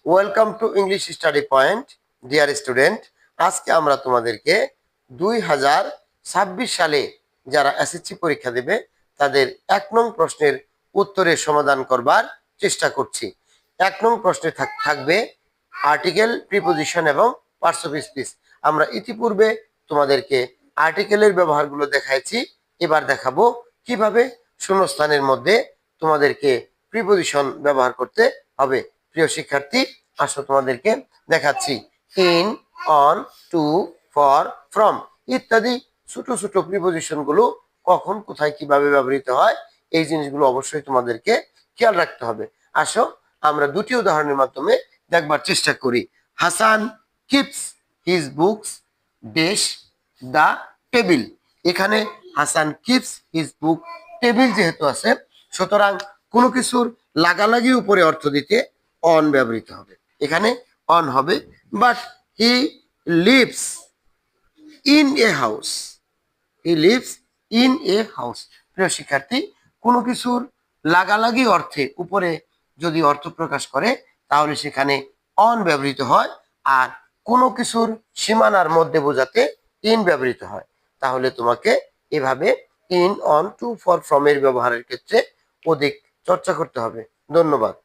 Welcome to English study point dear student. আজকে আমরা তোমাদেরকে 2026 সালে যারা এসএসসি পরীক্ষা দেবে তাদের 1 নং প্রশ্নের উত্তরের সমাধান করবার চেষ্টা করছি। 1 নং প্রশ্নে থাকবে আর্টিকেল, প্রিপোজিশন এবং পার্টস অফ স্পিচ। আমরা ইতিপূর্বে তোমাদেরকে আর্টিকেলের ব্যবহারগুলো দেখাইছি, এবার দেখাবো কিভাবে শূন্যস্থানের মধ্যে তোমাদেরকে প্রিপোজিশন ব্যবহার করতে হবে। প্রিয় শিক্ষার্থী, আসো তোমাদেরকে দেখাচ্ছি। In, on, to, for, from ইত্যাদি ছোট ছোট প্রিপোজিশন গুলো কখন, কোথায়, কিভাবে ব্যবহৃত হয় এই জিনিসগুলো অবশ্যই তোমাদেরকে খেয়াল রাখতে হবে। আসো আমরা দুটি উদাহরণের মাধ্যমে দেখবার চেষ্টা করি। Hasan keeps his books dash the table. এখানে Hasan keeps his book, table যেহেতু আছে সুতরাং কোনো কিছুর লাগালাগি উপরে অর্থ দিতে অন ব্যবহৃত হবে। এখানে অন হবে। But he lives in a house, he lives in a house. প্রিয় শিক্ষার্থী, কোনো কিছুর লাগালাগি অর্থে উপরে যদি অর্থ প্রকাশ করে তাহলে সেখানে অন ব্যবহৃত হয়, আর কোনো কিছুর সীমানার মধ্যে বোঝাতে ইন ব্যবহৃত হয়। তাহলে তোমাকে এভাবে in, on, to, for, from এর ব্যবহারের ক্ষেত্রে অধিক চর্চা করতে হবে। ধন্যবাদ।